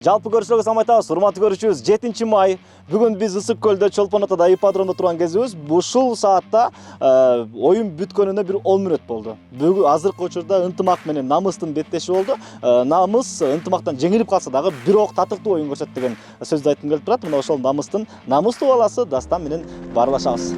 Жалпы көрүшүлөргө салам айтабыз, урматтуу көрүүчүбүз, 7 май. Бүгүн биз Ысык көлдө Чолпон Атада ипподромдо турган кезибиз. Ушул саатта оюн бүткөнүнө бир 10 мүнөт болду. Бүгүн азыркы учурда ынтымак менен намыстын беттеши болду. Намыс ынтымактан жеңилип калса дагы бирок татыктуу оюн көрсөттү деген сөздү айткым келип турат. Мына ошол намыстын намыстуу баласы Дастан менен баарлашабыз.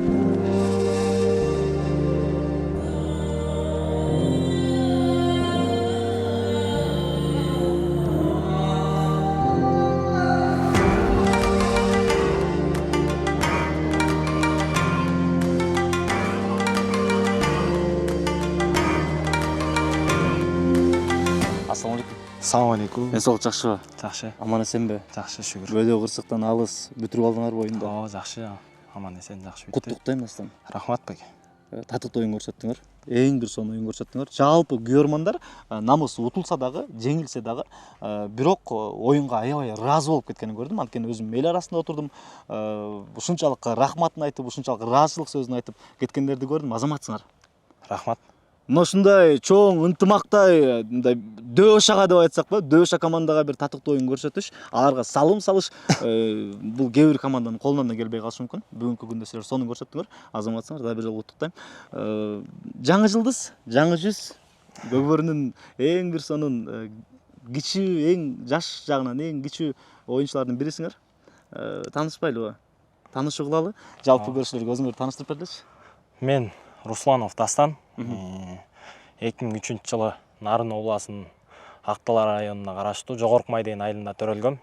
Assalamu alaikum. Денсаулык жакшыбы? Жакшы. Аман эсенби? Жакшы, шүгүр. Бөлө кырсыктан алыс бүтүрүп алдыңарбы оюнду? Жакшы. Аман эсен жакшы бүттү. Куттуктайм Дастан. Рахмат беке. Татыктуу оюн көрсөттүңөр. Эң бир сонун оюн көрсөттүңөр. Жалпы көрөрмандар намыс утулса дагы, жеңилсе дагы, бирок оюнга аябай ыраазы болуп кеткенин көрдүм. Анткени өзүм эл арасында отурдум. Ушунчалык рахматын айтып, ушунчалык ыраазычылык сөзүн айтып кеткендерди көрдүм. Азаматсыңар. Рахмат. Мына ушундай чоң ынтымактай, мындай дөшага деп айтсакпы, дөшө командага бир татыктуу оюн көрсөтүш, аларга салым салыш бул кээ бир команданын колунан да келбей калышы мүмкүн. Бүгүнкү күндө силер сону көрсөттүңөр. Азаматсыңар, дагы бир жолу куттуктайм. Жаңы жылдыз, жаңы жүз, Көкбөрүнүн эң бир сонун кичүү, эң жаш жагынан эң кичүү оюнчулардын бирисиңер. Таанышпайлыбы? Таанышуу кылалы. Жалпы көрүүчүлөргө өзүңөрдү тааныштырып бериличи. Мен Русланов Дастан. 2003 жылы Нарын обласынын Актала районуна караштуу Жогорку Майдейин айылында төрөлгөм.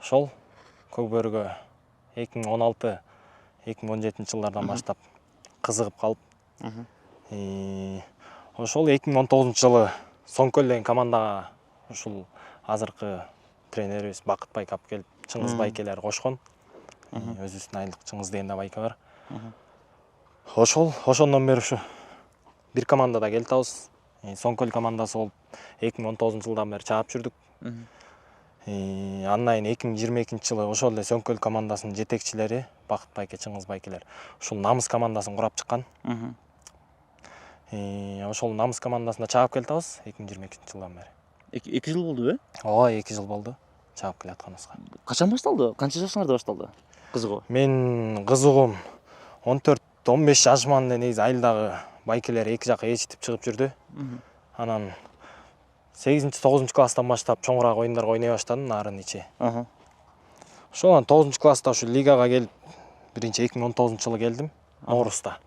Ошол Көкбөрүгө 2016-2017 жылдардан баштап кызыгып калып, ошол 2019 жылы Соңкөл деген командага ушул азыркы тренерибиз Бакыт байке алып келип, Чыңгыз байкелер кошкон. Өзүбүздүн айылдык Чыңгыз деген да байке бар. Ошондон бери ушу бир командада келатабыз. Соңкөл командасы болуп 2019 жылдан бери чаап жүрдүк. Андан кийин 2022 жылы ошол эле Соңкөл командасынын жетекчилери Бакыт байке, Чыңгыз байкелер ушул намыс командасын курап чыккан. Ошол намыс командасына чаап келатабыз 2022 жылдан бери. 2 жыл болдубу? 2 жыл болду чаап келатканыбызга. Качан башталды? Канча жашыңарда башталды кызыгуу? Мен кызыгуум 14-15 жашыман эле негизи айылдагы байкелер эки жака ээрчитип чыгып жүрдү. Анан 8-9 класстан баштап чоңураак оюндарга ойной баштадым, нарын ичи. Ошол 9 класста ушу лигага келип, биринчи 2019 жылы келдим, Орус'та.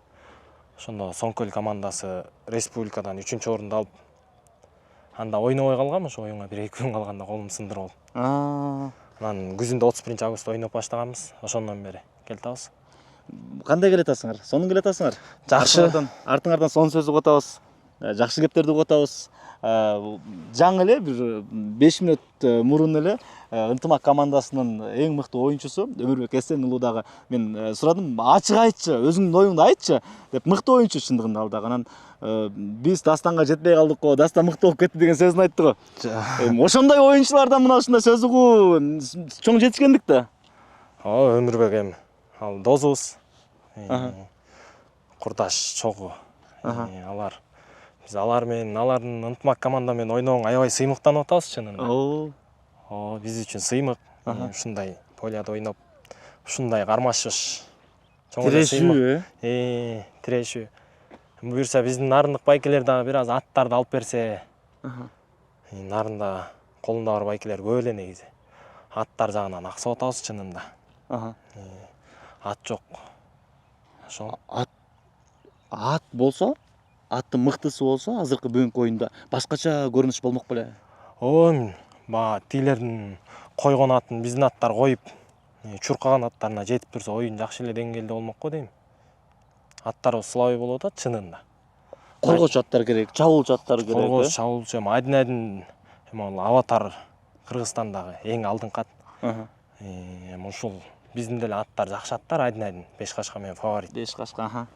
Ошондо Соңкөл командасы республикадан 3-орунду алып, анда ойнобой калгам, ошо оюнга 1-2 күн калганда колум сындырып алып. Анан күзүндө 31-августта ойноп баштаганбыз, ошондон бери келатабыз. Кандай келатасыңар? Сонун келатасыңар? Жакшы. Артыңардан сонун сөз угуп атабыз. Жакшы кептерди угуп атабыз. Жаңы эле бир 5 мүнөт мурун эле ынтымак командасынын эң мыкты оюнчусу Өмүрбек Эсен уулу дагы мен сурадым, ачык айтчы, өзүңдүн оюңду айтчы деп. Мыкты оюнчу чындыгында ал дагы. Анан биз Дастанга жетпей калдык го, Дастан мыкты болуп кетти деген сөзүн айтты го. Ошондой оюнчулардан мына ушундай сөз угуу чоң жетишкендик да. Өмүрбек эми ал досубуз. Курдаш чогуу. Биз алар менен, алардын ынтымак команда менен ойногонго аябай сыймыктанып атабыз чынында. Биз үчүн сыймык. Ушундай поляда ойноп, ушундай кармашыш. Тирешүү, тирешүү. Буюрса биздин нарындык байкелер дагы бир аз аттарды алып берсе. Нарында колунда бар байкелер көп эле негизи. Аттар жагынан аксап атабыз чынында. Ат жок. Ошол. Ат болсо, аттын мыктысы болсо, азыркы бүгүнкү оюнда башкача көрүнүш болмок беле? Тилердин койгон атын биздин аттар коюп, чуркаган аттарына жетип турса, оюн жакшы эле деңгээлде болмок го дейм. Аттарыбыз слабый болуп атат чынында. Коргоочу аттар керек, чабуулчу аттар керек. Коргоочу, чабуулчу, Адинайдын Аватар Кыргызстандагы эң алдыңкы ат. Ушул биздин деле аттар жакшы аттар, Адинайдын 5 кашка менен фаворит. 5 кашка,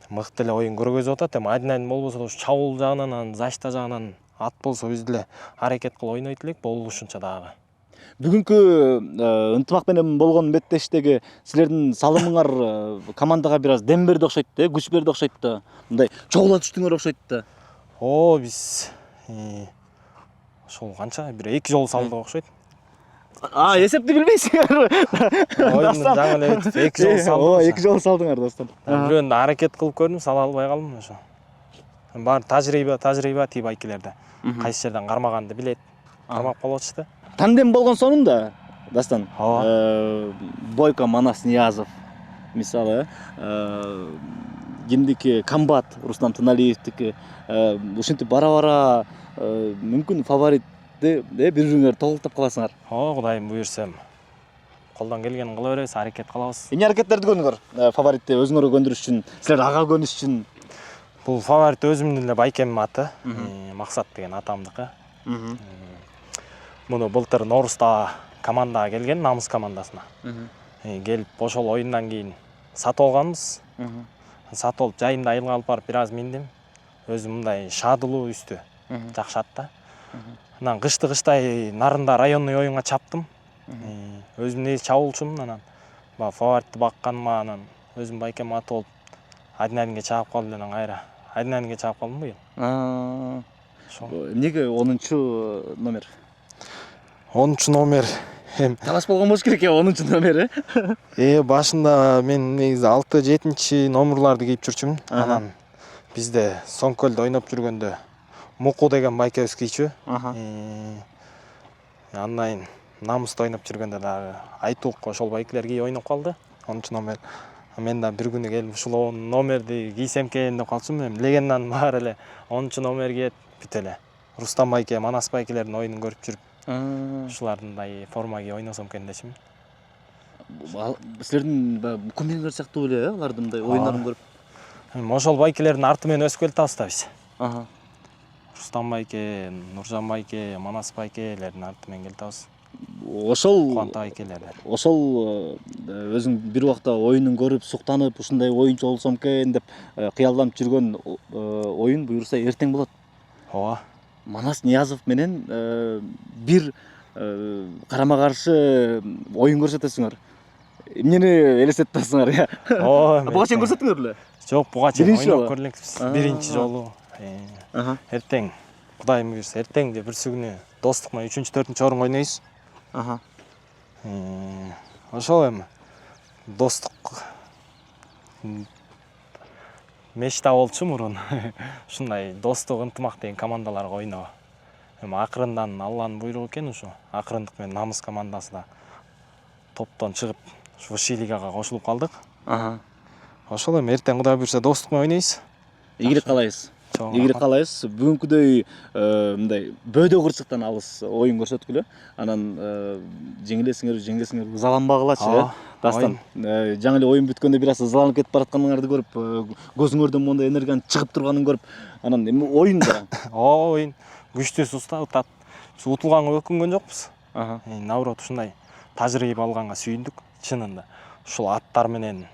Мыкты эле оюн көргөзүп атат. Адинайдын болбосо да чабуул жагынан, защита жагынан ат болсо биз деле аракет кылып ойнойт элек, болушунча дагы. Бүгүнкү ынтымак менен болгон беттештеги силердин салымыңар командага бир аз дем берди окшойт да, күч берди окшойт да. Мындай чогула түштүңөр окшойт да. Биз ошол канча бир 2 жолу салдык окшойт. Эсепти билбейсиңер. Оюндун жаңы эле бүтүп 2 жолу салдык. 2 жолу салдыңар достор. Бирөөнү аракет кылып көрдүм, сала албай калдым ошо. Баары тажрыйба тип байкелерде. Кайсы жерден кармаганды билет. Кармап калып атышты. Тандем болгон сонунда, Дастан. Ооба. Бойко Манас Ниязов мисалы, кимдики Комбат Рустам Тыналиевдики ушинтип бара-бара мүмкүн фаворитти бири-бириңер толуктап каласыңар. Кудайым буйрсам. Колдон келгенин кыла беребиз, аракет кылабыз. Эмне аракеттерди көрдүңөр? Фаворитти өзүңөргө көндүрүш үчүн, силер ага көнүш үчүн. Бул фаворит өзүмдүн эле байкемдин аты, Максат деген атамдыкы. Муну былтыр Норузда командага келген, Намыс командасына. Келип ошол оюндан кийин сатып алганбыз. Сатып алып жайында айылга алып барып бир аз миндим. Өзүм мындай шаадылуу үстү жакшы атта. Анан кыштай нарында районный оюнга чаптым. Өзүм негизи чабуулчумун, анан баягы фаворитти бакканыма анан өзүм байкем аты болуп адреналинге чаап калдым, анан кайра адреналинге чаап калдым быйыл. Эмнеге 10 номер? 10 номер Талаш болгон болуш керек 10 номер, башында мен негизи 6-7 номерларды кийип жүрчүмүн. Анан бизде Соңкөлдө ойноп жүргөндө Муку деген байкебиз кийчү. Андан Намыста ойноп жүргөндө дагы Айтук ошол байкелер кийип ойноп калды. 10 номер. Мен да бир күнү келип ушул номерди кийсем экен деп калчумун. Эми легенданын баары эле 10 номер кийет, бүт эле. Рустам байке, Манас байкелердин оюнун көрүп жүрүп, ушулардындай форма кийип ойносом экен дечим. Силердин кумириңер сыяктуу эле, алардын мындай оюндарын көрүп. Ошол байкелердин арты менен өсүп келатабыз да биз. Рустам байке, Нуржан байке, Манас байкелердин арты менен келатабыз. Ошол өзүң бир убакта оюнун көрүп, суктанып, ушундай оюнчу болсом экен деп кыялданып жүргөн оюн буюрса эртең болот. Ооба. Манас Ниязов менен бир карама-каршы оюн көрсөтөсүңөр. Эмнени элестетип атасыңар? Ооба. Буга чейин көрсөттүңөр беле? Жок, буга чейин ойноп көрө элекпиз. Биринчи жолу. Эртең, Кудайым буйрса, эртең же бүрсү күнү достук менен 3-4 орунга ойнойбуз. Ошол эми достук мечта болчу мурун. Ушундай достук, ынтымак деген командаларга ойноо. Эми акырындан Алланын буйругу экен ушу. Акырындык менен Намыс командасы да топтон чыгып, высший лигага кошулуп калдык. Ошол эми эртең Кудай буйрса достук менен ойнойбуз. Ийгилик каалайбыз. Ийгилик каалайбыз. Бүгүнкүдөй мындай бөөдө кырсыктан алыс оюн көрсөткүлө. Анан жеңилесиңер ызаланбагылачы. Дастан, жаңы эле оюн бүткөндө бир аз ызаланып кетип баратканыңарды көрүп, көзүңөрдөн мондай энергиянын чыгып турганын көрүп, анан эми оюнда. Оюн күчтүүсү устат. Биз утулганга өкүнгөн жокпуз. Наоборот, ушундай тажрыйба алганга сүйүндүк чынында. Ушул аттар менен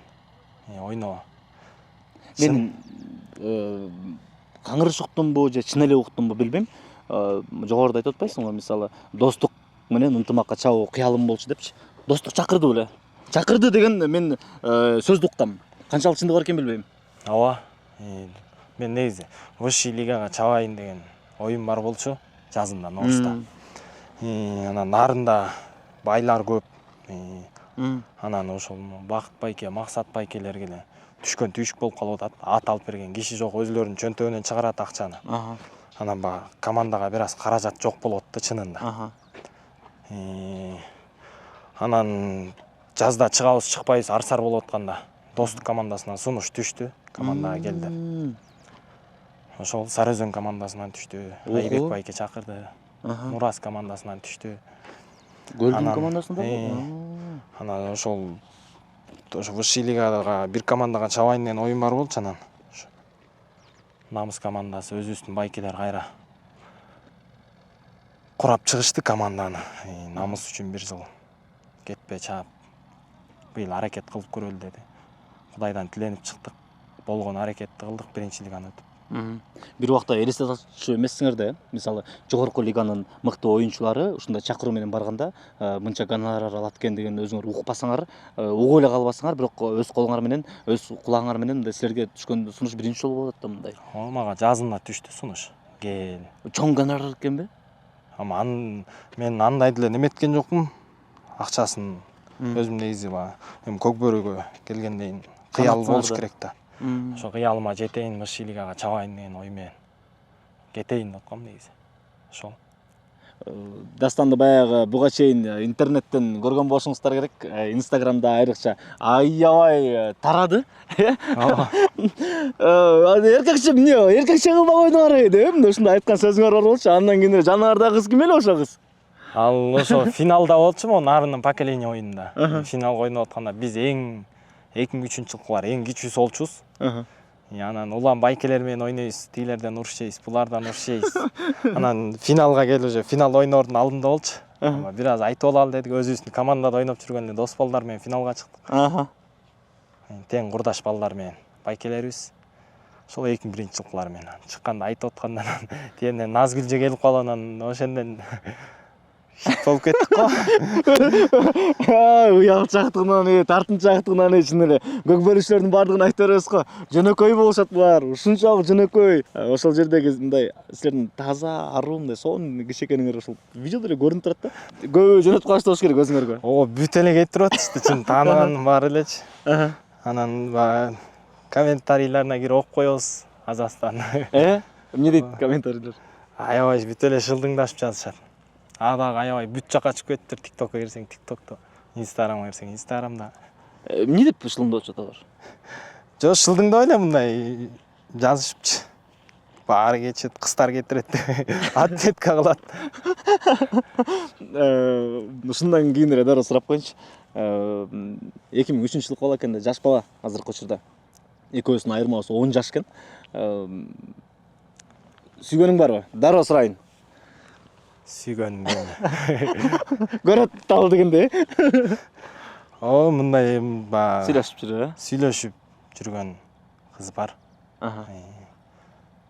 ойноо. Мен каңырыш уктумбу же чын эле уктумбу билбейм. Жогоруда айтып атпайсыңбы, мисалы, достук менен ынтымакка чабуу кыялым болчу депчи. Достук чакырды беле? Чакырды деген мен сөздү уктам. Канчалык чындыгы бар экен билбейм. Ооба. Мен негизи высший лигага чабайын деген оюм бар болчу жазында Норузда. Анан нарында байлар көп. Анан ошол Бакыт байке, Максат байкелерге эле түшкөн түйшүк болуп калып атат. Ат алып берген киши жок, өзүлөрүнүн чөнтөгүнөн чыгарат акчаны. Анан баягы командага бир аз каражат жок болуп атты чынында. Анан жазда чыгабыз, чыкпайбыз, арсар болуп атканда достук командасынан сунуш түштү, командага келди. Ошол Сары Өзөн командасынан түштү, Айбек байке чакырды. Мурас командасынан түштү. Көлдүн командасында болду. Анан ошол высший лигага бир командага чабайын деген оюм бар болчу, анан Намыс командасы өзүбүздүн байкелер кайра курап чыгышты команданы. Намыс үчүн бир жыл кетпей чаап, быйыл аракет кылып көрөлү деди. Кудайдан тиленип чыктык. Болгон аракетти кылдык, биринчи лиганы өтүп. Бир убакта элестетчү эмессиңер да, мисалы, жогорку лиганын мыкты оюнчулары ушундай чакыруу менен барганда мынча гонорар алат экен деген өзүңөр укпасаңар, угуп эле калбасаңар, бирок өз колуңар менен, өз кулагыңар менен силерге түшкөн сунуш биринчи жолу болот да мындай. Мага жазында түштү сунуш. Кел. Чоң гонорар экенби? Ама мен андайды эле неметкен жокмун. Акчасын өзүм негизи баягы эми Көкбөрүгө келгенден кийин кыял болуш керек да. Ошо кыялыма жетейин, Мыш Илигага чабайын деген ой менен кетейин деп аткам негизи. Ошол. Дастанды баягы буга чейин интернеттен көргөн болушуңуздар керек. Инстаграмда айрыкча аябай тарады. Ооба. Эркекче эмне? Эркекче кылбай койдуңар деп мына ушундай айткан сөзүңөр бар болчу. Андан кийин жаныбардагы кыз ким эле ошо кыз? Ал ошо финалда болчу могу нарынын поколение оюнунда. Финал ойноп атканда биз эң 2003 жылкылар эң кичүүсү болчубуз. Анан улам байкелер менен ойнойбуз, тигилерден уруш жейбиз, булардан уруш жейбиз. Анан финалга келип уже финал ойноордун алдында болчу. Ама бир аз айтып алалы дедик, өзүбүздүн командада ойноп жүргөн эле дос балдар менен финалга чыктык. Тең курдаш балдар менен байкелерибиз. Ошол 2001 жылкылар менен чыкканда айтып атканда тиэнден Назгүлжө келип калып анан ошондон хит болуп кеттик го. Уялчактыгынан, тартынчаактыгынан чын эле көкбөрүчүлөрдүн баардыгын айтып беребиз го. Жөнөкөй болушат булар, ушунчалык жөнөкөй. Ошол жердеги мындай силердин таза, аруу мындай сонун киши экениңер ошол видеодо эле көрүнүп турат да. Көбү жөнөтүп калышты болуш керек өзүңөргө. Ооба, бүт эле кетип атышты, чын тааныган баары элечи. Анан баягы комментарийлерине кирип окуп коебуз Казакстан. Эмне дейт комментарийлер? Аябай бүт эле шылдыңдашып жазышат. Дагы аябай бүт жакка чыгып кеттир. ТикТокко кирсең ТикТокто, Инстаграмга кирсең Инстаграмда. Эмне деп шылымдап атышат алар? Жо шылдыңдап эле мындай жазышыпчы. Баары кетишет, кыздар кетирет. Ответка кылат. Ушундан кийин эле дароо сурап коеюнчу. 2003 жылкы бала экен да, жаш бала азыркы учурда. Экөөбүздүн айырмабыз 10 жаш экен. Сүйгөнүң барбы? Дароо сурайын. Сүйгөнүм мен. Көрөт табыл дегенде. Мындай баягы Сүйлөшүп жүрүп, сүйлөшүп жүргөн кыз бар.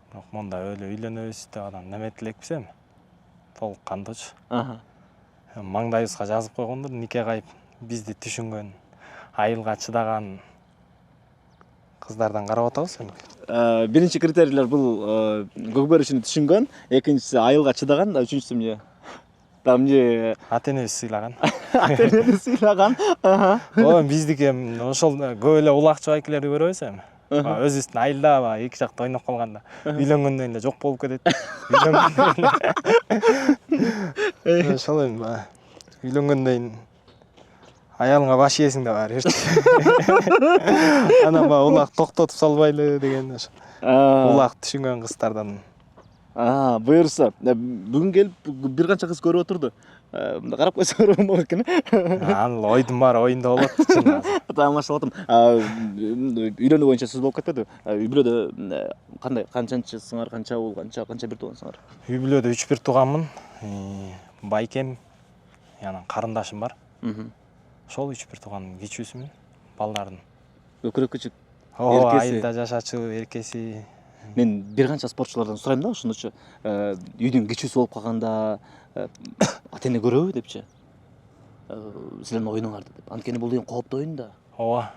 Бирок монда өлө үйлөнөбүз деп анан неметип элекпиз эми. Толук кандуучу. Маңдайыбызга жазып койгондур, нике кайып бизди түшүнгөн, айылга чыдаган кыздардан карап атабыз эми. Биринчи критерийлер бул көкбөрүчүнү түшүнгөн, экинчиси айылга чыдаган, үчүнчүсү эмне? Эмне? Ата-энебиз сыйлаган. Ата-энени сыйлаган. Биздики эми ошол көп эле улакчы байкелерди көрөбүз эми. Өзүбүздүн айылда эки жакта ойноп калганда үйлөнгөндөн эле жок болуп кетет. Ошол эми үйлөнгөндөн аялыңа баш ийесиң да баары бир. Анан улак токтотуп салбайлы деген ошо. Улак түшүнгөн кыздардан. Буюрса, бүгүн келип бир канча кыз көрүп отурду. Карап койсоңор болмок экен. Анын ойдун баары оюнда болот, чын. Тамашалап атам. Үйлөнүү боюнча сөз болуп кетпеди. Үй бүлөдө кандай, канчанчысыңар, канча уул, канча бир туугансыңар? Үй бүлөдө 3 бир тууганмын. Байкем, анан карындашым бар. Ошол 3 бир туугандын кичүүсүмүн, балдардын. Өкүрөк күчүк. Ооба, айылда жашачу эркеси. Мен бир канча спортчулардан сурайм да, ошондочу үйдүн кичүүсү болуп калганда ата-эне көрөбү депчи. Силердин оюнуңарды деп. Анткени бул деген кооптуу оюн да. Ооба.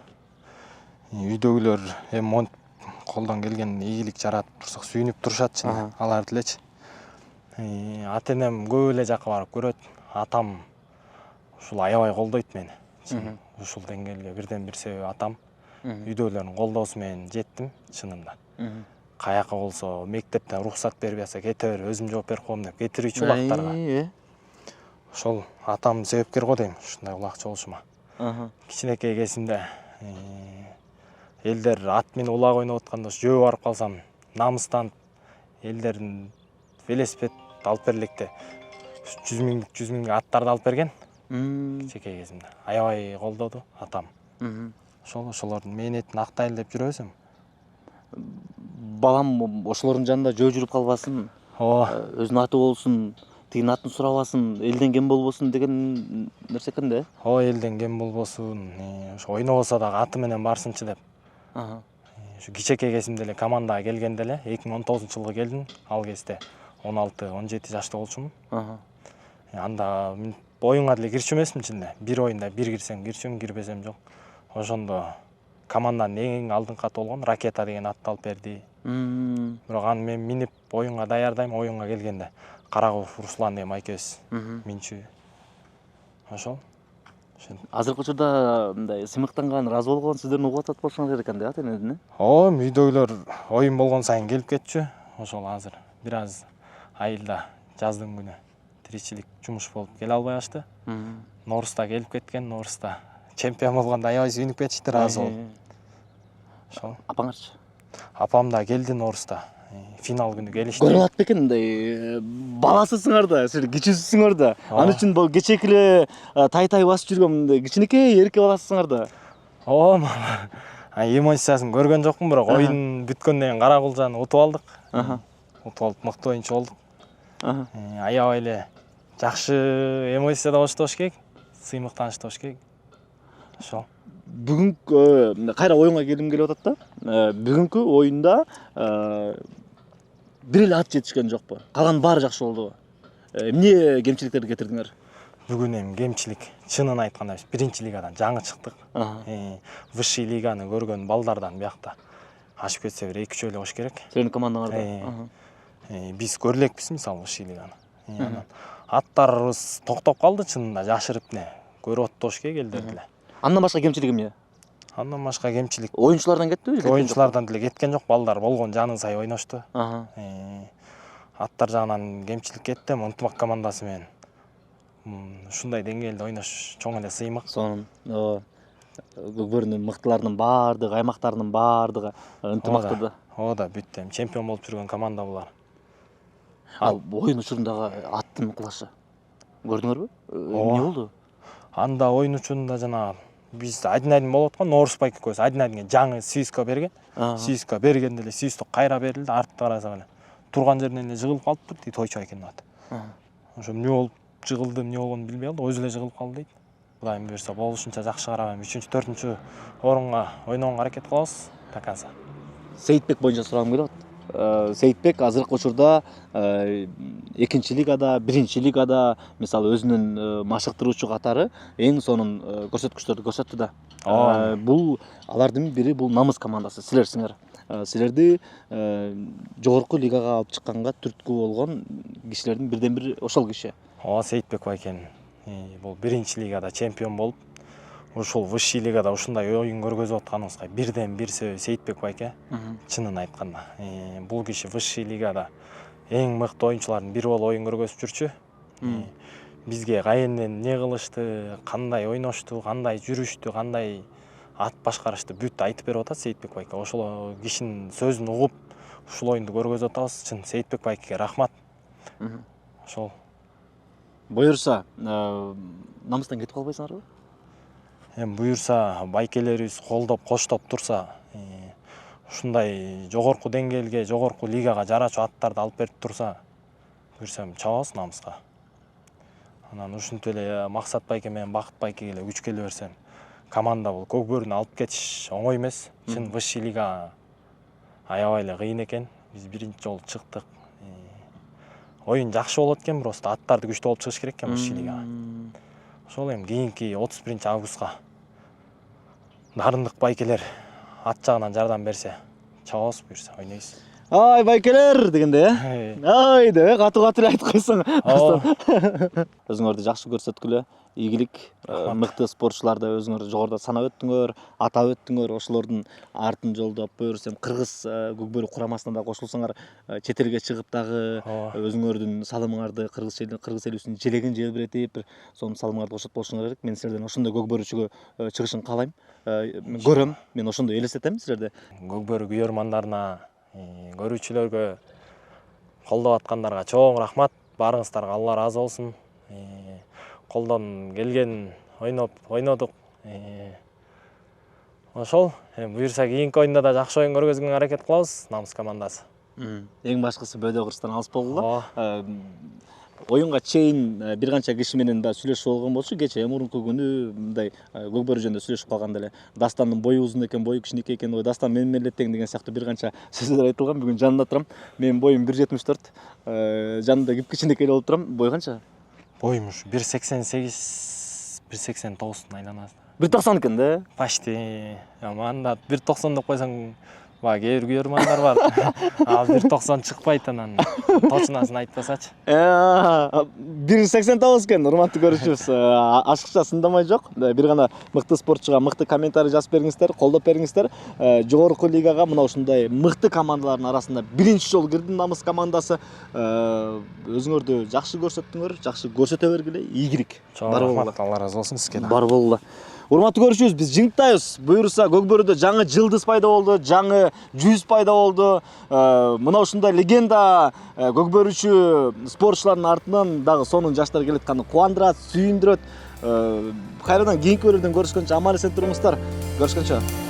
Үйдөгүлөр эми монтип колдон келген ийгилик жаратып турсак сүйүнүп турушат чын, аларды элечи. Ата-энем көп эле жакка барып көрөт. Атам ушул аябай колдойт мени. Ушул деңгээлге бирден бир себеби атам. Үйдөгүлөрдүн колдоосу менен жеттим чынында. Каяка болсо мектептен уруксат берип атса кете бер, өзүм жооп берип коем деп кетирүүчү улактарга. Ошол атам себепкер го дейм ушундай улакчы болушума. Кичинекей кезимде элдер ат менен улак ойноп атканда жөө барып калсам, намыстанып элдердин велосипед алып берлекте 100 миңдик аттарды алып берген. Кичинекей кезимде аябай колдоду атам. Ошолордун мээнетин актайлы деп жүрөбүз эми. Балам ошолордун жанында жөө жүрүп калбасын. Өзүнүн аты болсун, тигинин атын сурабасын, элден кем болбосун деген нерсе экен да. Элден кем болбосун, ошо ойнобосо дагы аты менен барсынчы деп. Ушу кичинекей кезимде эле командага келгенде эле 2019-жылы келдим. Ал кезде 16-17 жашта болчумун. Анда оюнга деле кирчү эмесмин чын эле. Бир оюнда бир кирсем кирчүм, кирбесем жок. Ошондо команданын эң алдыңкы аты болгон Ракета деген атты алып берди. Бирок аны мен минип оюнга даярдайм, оюнга келгенде Карагулов Руслан деген майкебиз минчүү. Ошол. Азыркы учурда мындай сыймыктанган, ыраазы болгон сиздердин угуп атат болушуңар керек экен да, ата-энеден. Ооба, үйдөгүлөр оюн болгон сайын келип кетчү. Ошол азыр бир аз айылда жаздын күнү тиричилик жумуш болуп келе албай калышты. Норуста келип кеткен, Норуста чемпион болгондо аябай сүйүнүп кетишти, ыраазы болуп. Ошол. Апаңарчы? Апам да келди Норуста. Финал күнү келишти. Көрүп атат бекен мындай баласысыңар да, силер кичүүсүңөр да. Ал үчүн бул кечээки эле тай басып жүргөн мындай кичинекей эрке баласысыңар да. Ооба. Эмоциясын көргөн жокмун, бирок оюн бүткөндөн кийин Карагулжаны утуп алдык. Утуп алып мыкты оюнчу болдук. Аябай эле жакшы эмоцияда болушту болуш керек. Сыймыктанышты болуш керек. Ошол. Бүгүнкү кайра оюнга келгим келип атат да. Бүгүнкү оюнда бир эле ат жетишкен жокпу? Калган баары жакшы болдубу? Эмне кемчиликтерди кетирдиңер? Бүгүн эми кемчилик, чынын айтканда биз биринчи лигадан жаңы чыктык. Высший лиганы көргөн балдардан биякта ашып кетсе бир 2-3 эле болуш керек. Силердин командаңарда. Биз көрө элекпиз мисалы Высший лиганы. Аттарыбыз токтоп калды чынында, жашырып көрүп атты болуш керек элдер деле. Андан башка кемчилик эмне? Андан башка кемчилик Оюнчулардан кеттиби? оюнчулардан деле кеткен жок, балдар болгон жаны сай ойношту. Аттар жагынан кемчилик кетти, ынтымак командасы менен ушундай деңгээлде ойнош чоң эле сыймык. Сонун. Көкбөрүнүн мыктыларынын баардыгы, аймактарынын баардыгы ынтымактуу да. Ооба, бүт эми чемпион болуп жүргөн команда булар. Ал оюн учурундагы аттын кылышы көрдүңөрбү? Эмне болду? Анда оюн учурунда жана биз один болуп аткан, Норус байке көз один жаңы свистка берген. Свистка бергенде эле свисток кайра берилди, артты карасак эле турган жеринен эле жыгылып калыптыр дейт Тойчу байкенин аты. Ошо эмне болуп жыгылды, эмне болгонун билбей калды, өзү эле жыгылып калды дейт. Кудайым буйрса болушунча жакшы карабайм, 3-4 орунга ойногонго аракет кылабыз до конца. Сейитбек боюнча сурагым келип атат. Сейитбек азыркы учурда 2-нчи лигада, 1-нчи лигада мисалы өзүнүн машыктыруучу катары эң сонун көрсөткүчтөрдү көрсөттү да. Бул алардын бири бул Намыс командасы, силерсиңер. Силерди жогорку лигага алып чыкканга түрткү болгон кишилердин бирден бири ошол киши. Сейитбек байкен бул 1-нчи лигада чемпион болуп, ушул Высший лигада ушундай оюн көргөзүп атканыбызга бирден бир себеби Сейитбек байке. Чынын айтканда, бул киши Высший лигада эң мыкты оюнчулардын бири болуп оюн көргөзүп жүрчү. Бизге кайерден эмне кылышты, кандай ойношту, кандай жүрүштү, кандай ат башкарышты бүт айтып берип атат Сейитбек байке. Ошол кишинин сөзүн угуп, ушул оюнду көргөзүп атабыз. Чын Сейитбек байкеге рахмат. Ошол. Буюрса, Намыстан кетип калбайсыңарбы? Эми буюрса, байкелерибиз колдоп, коштоп турса, ушундай жогорку деңгээлге, жогорку лигага жарачу аттарды алып берип турса, буюрсам чабабыз Намыска. Анан ушинтип эле Максат байке менен Бакыт байкеге эле күч келе берсем, команда бул Көкбөрүнү алып кетиш оңой эмес. Чын Высший лига аябай эле кыйын экен. Биз биринчи жолу чыктык. Оюн жакшы болот экен, просто аттарды күчтүү болуп чыгыш керек экен Высший лигага. Ошол эми кийинки 31 августка дарындык байкелер ат жагынан жардам берсе, чабабыз буюрса, ойнойбуз. Ай байкелер дегенде, ай деп катуу-катуу айтып койсоң. Өзүңөрдү жакшы көрсөткүлө, ийгилик, мыкты спортчуларды өзүңөр жогоруда санап өттүңөр, атап өттүңөр. Ошолордун артын жолдоп, буюрса Кыргыз көкбөрү курамасына да кошулсоңор, чет элге чыгып дагы өзүңөрдүн салымыңарды кыргыз элибиздин желегин желбиретип, сонун салымыңарды кошот болушуңар керек. Мен силерден ошондой көкбөрүчүгө чыгышын каалайм. Көрөм, мен ошондой элестетем силерди. Көкбөрү күйөрмандарына, көрүүчүлөргө, колдоп аткандарга чоң рахмат. Баарыңыздарга Алла ыраазы болсун. Колдон келген ойнодук. Ошол, буюрса кийинки оюнда да жакшы оюн көргөзгөнгө аракет кылабыз, Намыс командасы. Эң башкысы бөөдө кырсыктан алыс болгула. Оюнга чейин бир канча киши менен да сүйлөшүп болгон болчу. Кечээ мурунку күнү мындай көкбөрү жөнүндө сүйлөшүп калганда эле Дастандын бою узун экен, бою кичинекей экен, Дастан менен эле тең деген сыяктуу бир канча сөздөр айтылган. Бүгүн жанында турам. Менин боюм 1.74. Жанында кичинекей болуп турам. Бой канча? Боюм ушу 1.88, 1.89 айланасында. 1.90 экен да? Почти. Анда 1.90 деп койсоң Баягы кээ бир көрөрмандар бар. Ал 1.90 чыкпайт анан. Точунасын айтпасачы. 1.89 экен, урматтуу көрүүчүбүз. Ашыкча сындамай жок. Бир гана мыкты спортчуга мыкты комментарий жазып бериңиздер, колдоп бериңиздер. Жогорку лигага мына ушундай мыкты командалардын арасында биринчи жолу кирди Намыс командасы. Өзүңөрдү жакшы көрсөттүңөр, жакшы көрсөтө бергиле, ийгилик. Чоң рахмат, Алла ыраазы болсун сизге да. Бар болгула. Урматтуу көрүүчүбүз, биз жыйынтайбыз. Буюрса Көкбөрүдө жаңы жылдыз пайда болду, жаңы жүз пайда болду. Мына ушундай легенда көкбөрүчү спортчулардын артынан дагы сонун жаштар келатканы кубандырат, сүйүндүрөт. Кайрадан кийинки бөлүмдөн көрүшкөнчө аман эсен туруңуздар. Көрүшкөнчө.